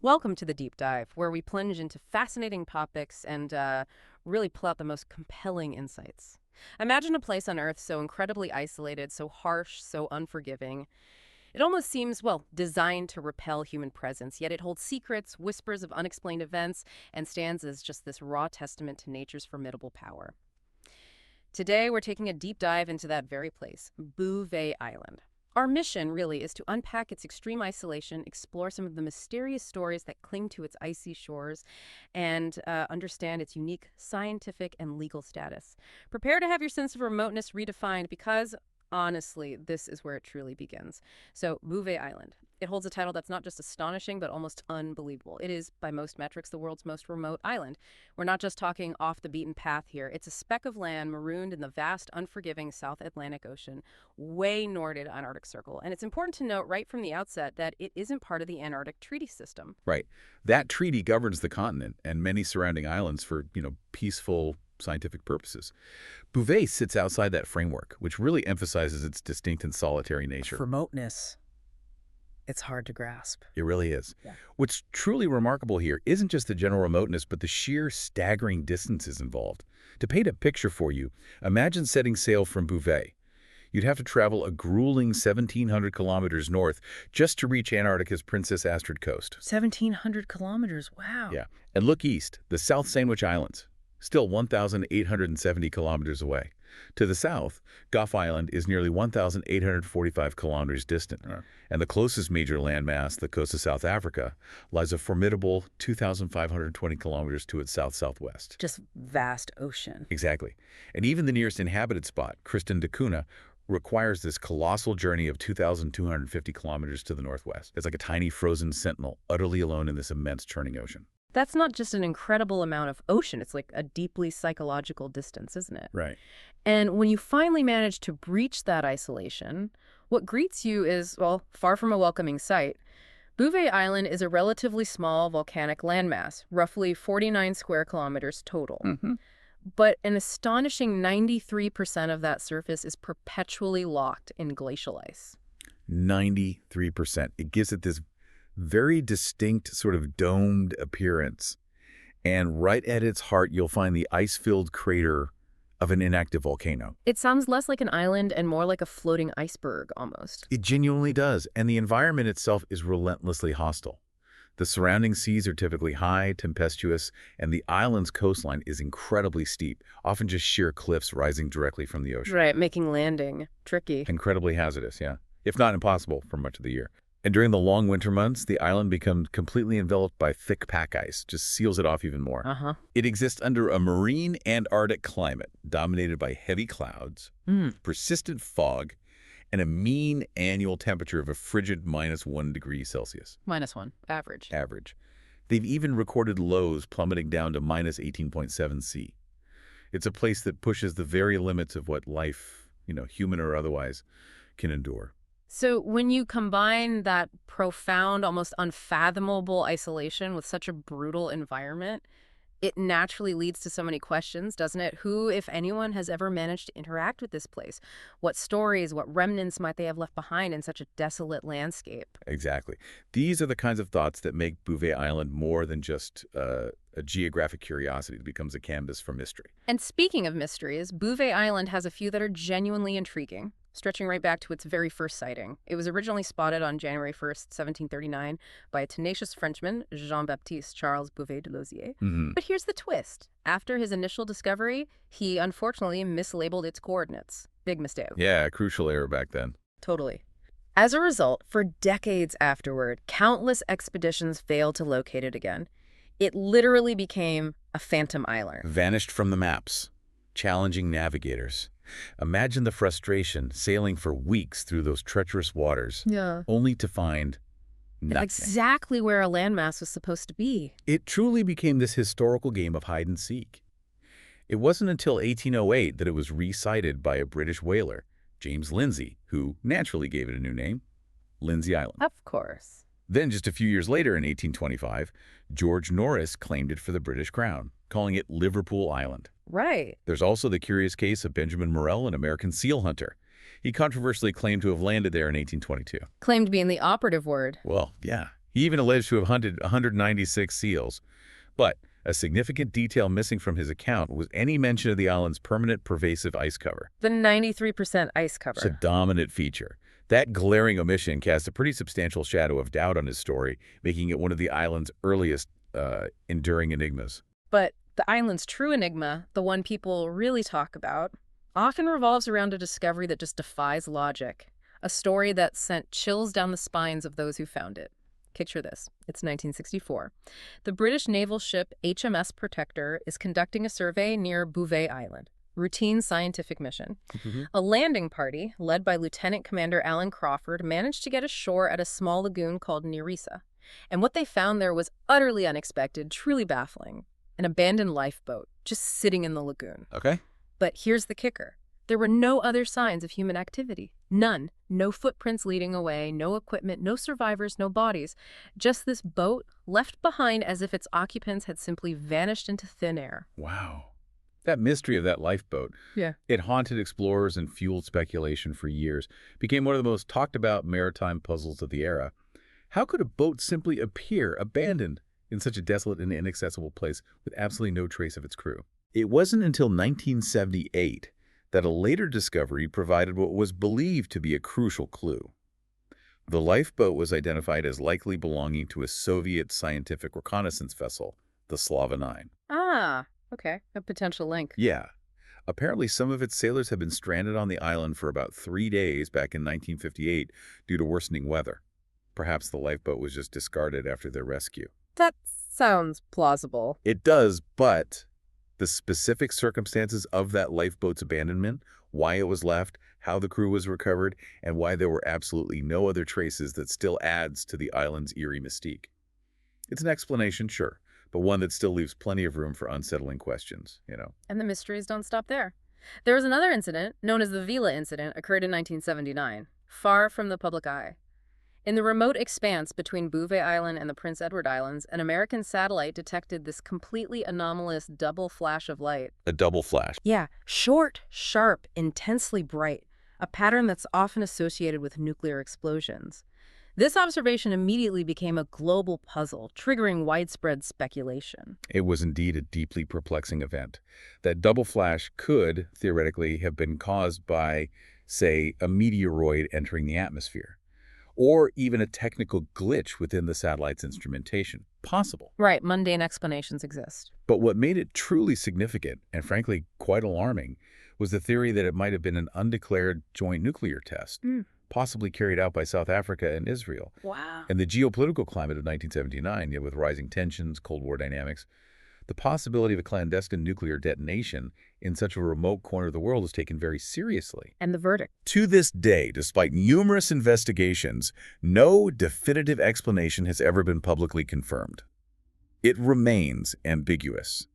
Welcome to the Deep Dive, where we plunge into fascinating topics and really pull out the most compelling insights. Imagine a place on Earth so incredibly isolated, so harsh, so unforgiving. It almost seems, well, designed to repel human presence, yet it holds secrets, whispers of unexplained events, and stands as just this raw testament to nature's formidable power. Today, we're taking a deep dive into that very place, Bouvet Island. Our mission, really, is to unpack its extreme isolation, explore some of the mysterious stories that cling to its icy shores, and understand its unique scientific and legal status. Prepare to have your sense of remoteness redefined because, honestly, this is where it truly begins. So, Bouvet Island. It holds a title that's not just astonishing, but almost unbelievable. It is, by most metrics, the world's most remote island. We're not just talking off the beaten path here. It's a speck of land marooned in the vast, unforgiving South Atlantic Ocean, way north of the Antarctic Circle. And it's important to note right from the outset that it isn't part of the Antarctic Treaty System. Right. That treaty governs the continent and many surrounding islands for, peaceful scientific purposes. Bouvet sits outside that framework, which really emphasizes its distinct and solitary nature. Remoteness. It's hard to grasp. It really is. Yeah. What's truly remarkable here isn't just the general remoteness, but the sheer staggering distances involved. To paint a picture for you, imagine setting sail from Bouvet. You'd have to travel a grueling 1,700 kilometers north just to reach Antarctica's Princess Astrid Coast. 1,700 kilometers, wow. Yeah. And look east, the South Sandwich Islands, still 1,870 kilometers away. To the south, Gough Island is nearly 1,845 kilometers distant, and the closest major landmass, the coast of South Africa, lies a formidable 2,520 kilometers to its south-southwest. Just vast ocean. Exactly. And even the nearest inhabited spot, Tristan da Cunha, requires this colossal journey of 2,250 kilometers to the northwest. It's like a tiny frozen sentinel, utterly alone in this immense churning ocean. That's not just an incredible amount of ocean. It's like a deeply psychological distance, isn't it? Right. And when you finally manage to breach that isolation, what greets you is, well, far from a welcoming sight. Bouvet Island is a relatively small volcanic landmass, roughly 49 square kilometers total. But an astonishing 93% of that surface is perpetually locked in glacial ice. 93%. It gives it this very distinct sort of domed appearance. And right at its heart, you'll find the ice-filled crater of an inactive volcano. It sounds less like an island and more like a floating iceberg, almost. It genuinely does. And the environment itself is relentlessly hostile. The surrounding seas are typically high, tempestuous, and the island's coastline is incredibly steep, often just sheer cliffs rising directly from the ocean. Right, making landing tricky. Incredibly hazardous, yeah, if not impossible for much of the year. And during the long winter months, the island becomes completely enveloped by thick pack ice, just seals it off even more. It exists under a marine Antarctic climate dominated by heavy clouds, persistent fog, and a mean annual temperature of a frigid -1 degree Celsius. -1, average. Average. They've even recorded lows plummeting down to -18.7 C. It's a place that pushes the very limits of what life, human or otherwise, can endure. So when you combine that profound, almost unfathomable isolation with such a brutal environment, it naturally leads to so many questions, doesn't it? Who, if anyone, has ever managed to interact with this place? What stories, what remnants might they have left behind in such a desolate landscape? Exactly. These are the kinds of thoughts that make Bouvet Island more than just a geographic curiosity. It becomes a canvas for mystery. And speaking of mysteries, Bouvet Island has a few that are genuinely intriguing, stretching right back to its very first sighting. It was originally spotted on January 1st, 1739, by a tenacious Frenchman, Jean-Baptiste Charles Bouvet de Lozier. But here's the twist. After his initial discovery, he unfortunately mislabeled its coordinates. Big mistake. Yeah, a crucial error back then. Totally. As a result, for decades afterward, countless expeditions failed to locate it again. It literally became a phantom island. Vanished from the maps, challenging navigators. Imagine the frustration sailing for weeks through those treacherous waters, only to find nothing. Exactly where a landmass was supposed to be. It truly became this historical game of hide and seek. It wasn't until 1808 that it was re-sighted by a British whaler, James Lindsay, who naturally gave it a new name, Lindsay Island. Of course. Then just a few years later, in 1825, George Norris claimed it for the British Crown, calling it Liverpool Island. Right. There's also the curious case of Benjamin Morrell, an American seal hunter. He controversially claimed to have landed there in 1822. Claimed being the operative word. Well, yeah. He even alleged to have hunted 196 seals. But a significant detail missing from his account was any mention of the island's permanent pervasive ice cover. The 93% ice It's a cover. dominant feature. That glaring omission cast a pretty substantial shadow of doubt on his story, making it one of the island's earliest enduring enigmas. But the island's true enigma, the one people really talk about, often revolves around a discovery that just defies logic. A story that sent chills down the spines of those who found it. Picture this. It's 1964. The British naval ship HMS Protector is conducting a survey near Bouvet Island. Routine scientific mission. A landing party, led by Lieutenant Commander Alan Crawford, managed to get ashore at a small lagoon called Nerissa. And what they found there was utterly unexpected, truly baffling. An abandoned lifeboat, just sitting in the lagoon. Okay. But here's the kicker. There were no other signs of human activity. None. No footprints leading away, no equipment, no survivors, no bodies. Just this boat, left behind as if its occupants had simply vanished into thin air. Wow. That mystery of that lifeboat, Yeah. it haunted explorers and fueled speculation for years, became one of the most talked about maritime puzzles of the era. How could a boat simply appear abandoned in such a desolate and inaccessible place with absolutely no trace of its crew? It wasn't until 1978 that a later discovery provided what was believed to be a crucial clue. The lifeboat was identified as likely belonging to a Soviet scientific reconnaissance vessel, the Slava 9. Ah, okay. A potential link. Yeah. Apparently, some of its sailors had been stranded on the island for about 3 days back in 1958 due to worsening weather. Perhaps the lifeboat was just discarded after their rescue. That sounds plausible. It does, but the specific circumstances of that lifeboat's abandonment, why it was left, how the crew was recovered, and why there were absolutely no other traces that still adds to the island's eerie mystique. It's an explanation, sure, but one that still leaves plenty of room for unsettling questions, you know. And the mysteries don't stop there. There was another incident, known as the Vila incident, occurred in 1979, far from the public eye. In the remote expanse between Bouvet Island and the Prince Edward Islands, an American satellite detected this completely anomalous double flash of light. A double flash. Yeah, short, sharp, intensely bright, a pattern that's often associated with nuclear explosions. This observation immediately became a global puzzle, triggering widespread speculation. It was indeed a deeply perplexing event. That double flash could, theoretically, have been caused by, say, a meteoroid entering the atmosphere, or even a technical glitch within the satellite's instrumentation. Possible. Right, mundane explanations exist. But what made it truly significant, and frankly quite alarming, was the theory that it might have been an undeclared joint nuclear test, possibly carried out by South Africa and Israel. Wow. And the geopolitical climate of 1979, with rising tensions, Cold War dynamics, the possibility of a clandestine nuclear detonation in such a remote corner of the world is taken very seriously. And the verdict? To this day, despite numerous investigations, no definitive explanation has ever been publicly confirmed. It remains ambiguous.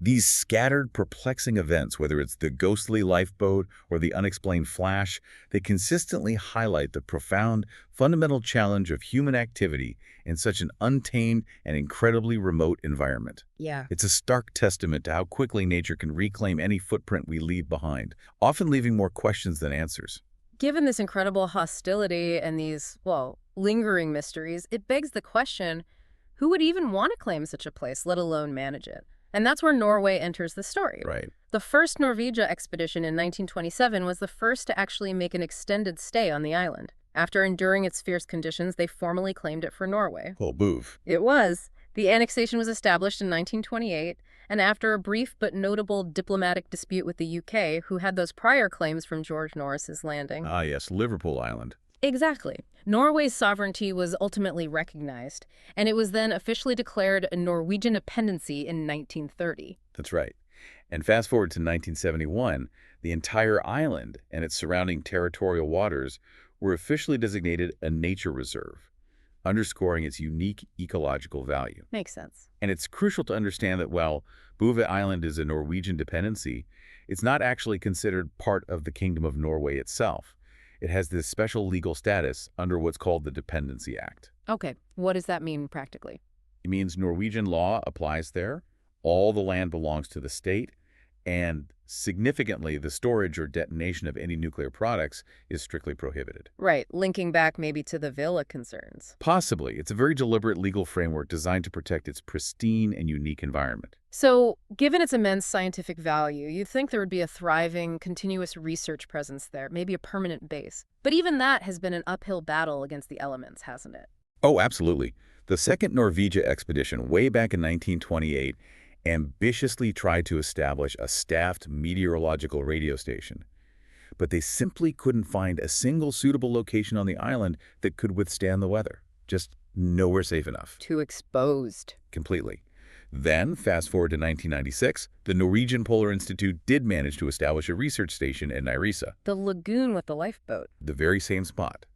These scattered, perplexing events, whether it's the ghostly lifeboat or the unexplained flash, they consistently highlight the profound, fundamental challenge of human activity in such an untamed and incredibly remote environment. Yeah. It's a stark testament to how quickly nature can reclaim any footprint we leave behind, often leaving more questions than answers. Given this incredible hostility and these, well, lingering mysteries, it begs the question, who would even want to claim such a place, let alone manage it? And that's where Norway enters the story. Right. The first Norwegia expedition in 1927 was the first to actually make an extended stay on the island. After enduring its fierce conditions, they formally claimed it for Norway. Well, boof. It was. The annexation was established in 1928, and after a brief but notable diplomatic dispute with the UK, who had those prior claims from George Norris's landing. Ah, yes, Liverpool Island. Exactly. Norway's sovereignty was ultimately recognized, and it was then officially declared a Norwegian dependency in 1930. That's right. And fast forward to 1971, the entire island and its surrounding territorial waters were officially designated a nature reserve, underscoring its unique ecological value. Makes sense. And it's crucial to understand that while Bouvet Island is a Norwegian dependency, it's not actually considered part of the Kingdom of Norway itself. It has this special legal status under what's called the Dependency Act. Okay, what does that mean practically? It means Norwegian law applies there, all the land belongs to the state, And significantly, the storage or detonation of any nuclear products is strictly prohibited. Right, linking back maybe to the Villa concerns. Possibly, it's a very deliberate legal framework designed to protect its pristine and unique environment. So, given its immense scientific value, you'd think there would be a thriving, continuous research presence there, maybe a permanent base. But even that has been an uphill battle against the elements, hasn't it? Oh, absolutely. The second Norwegia expedition, way back in 1928, ambitiously tried to establish a staffed meteorological radio station. But they simply couldn't find a single suitable location on the island that could withstand the weather. Just nowhere safe enough. Too exposed. Completely. Then, fast forward to 1996, the Norwegian Polar Institute did manage to establish a research station in Nyrisa, The lagoon with the lifeboat. the very same spot.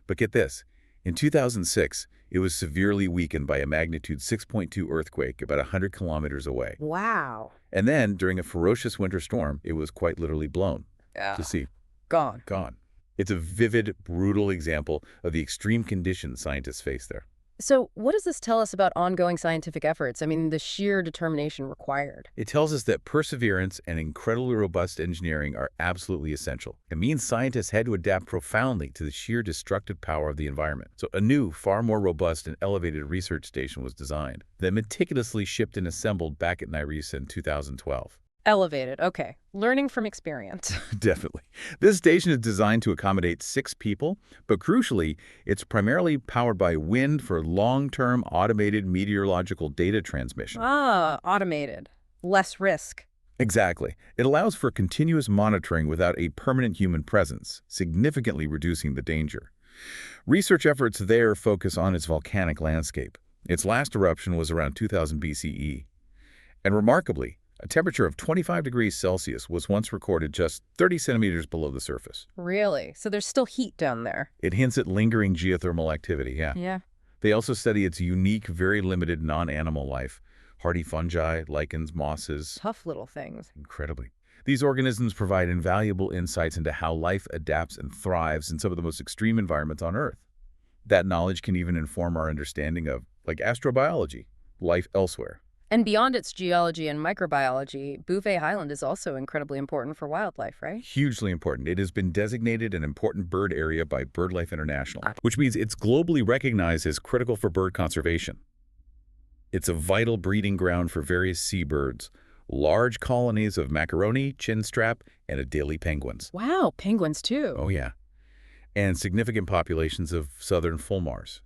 But get this, in 2006, it was severely weakened by a magnitude 6.2 earthquake about 100 kilometers away. Wow. And then, during a ferocious winter storm, it was quite literally blown. Yeah. To sea, Gone. gone. It's a vivid, brutal example of the extreme conditions scientists face there. So, what does this tell us about ongoing scientific efforts? I mean, the sheer determination required. It tells us that perseverance and incredibly robust engineering are absolutely essential. It means scientists had to adapt profoundly to the sheer destructive power of the environment. So a new, far more robust and elevated research station was designed, then meticulously shipped and assembled back at Nyrisa in 2012. Elevated. Okay. Learning from experience. Definitely. This station is designed to accommodate 6 people, but crucially, it's primarily powered by wind for long-term automated meteorological data transmission. Automated. Less risk. Exactly. It allows for continuous monitoring without a permanent human presence, significantly reducing the danger. Research efforts there focus on its volcanic landscape. Its last eruption was around 2000 BCE. And remarkably, a temperature of 25 degrees Celsius was once recorded just 30 centimeters below the surface. Really? So there's still heat down there. It hints at lingering geothermal activity, yeah. Yeah. They also study its unique, very limited non-animal life, hardy fungi, lichens, mosses. Tough little things. Incredibly. These organisms provide invaluable insights into how life adapts and thrives in some of the most extreme environments on Earth. That knowledge can even inform our understanding of, like astrobiology, life elsewhere. And beyond its geology and microbiology, Bouvet Island is also incredibly important for wildlife, right? Hugely important. It has been designated an important bird area by BirdLife International, which means it's globally recognized as critical for bird conservation. It's a vital breeding ground for various seabirds, large colonies of macaroni, chinstrap, and Adelie penguins. Wow, penguins too. Oh, yeah. And significant populations of southern fulmars.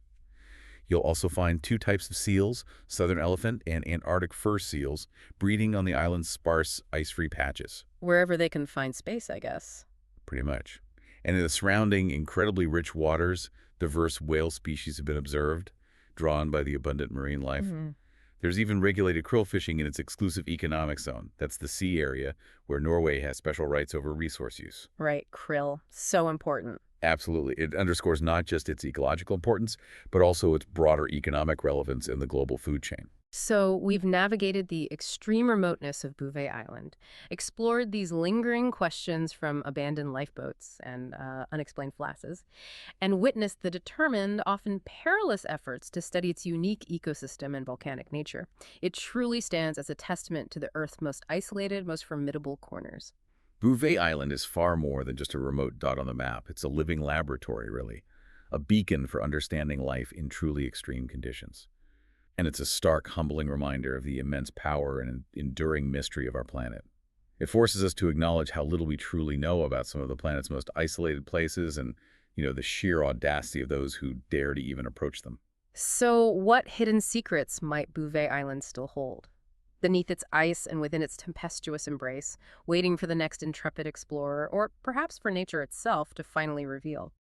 You'll also find 2 types of seals, southern elephant and Antarctic fur seals, breeding on the island's sparse, ice-free patches. Wherever they can find space, I guess. Pretty much. And in the surrounding incredibly rich waters, diverse whale species have been observed, drawn by the abundant marine life. There's even regulated krill fishing in its exclusive economic zone. That's the sea area where Norway has special rights over resource use. Right, krill. So important. Absolutely. It underscores not just its ecological importance, but also its broader economic relevance in the global food chain. So we've navigated the extreme remoteness of Bouvet Island, explored these lingering questions from abandoned lifeboats and unexplained flashes, and witnessed the determined, often perilous efforts to study its unique ecosystem and volcanic nature. It truly stands as a testament to the Earth's most isolated, most formidable corners. Bouvet Island is far more than just a remote dot on the map. It's a living laboratory, really. A beacon for understanding life in truly extreme conditions. And it's a stark, humbling reminder of the immense power and enduring mystery of our planet. It forces us to acknowledge how little we truly know about some of the planet's most isolated places and, the sheer audacity of those who dare to even approach them. So what hidden secrets might Bouvet Island still hold? Beneath its ice and within its tempestuous embrace, waiting for the next intrepid explorer, or perhaps for nature itself to finally reveal.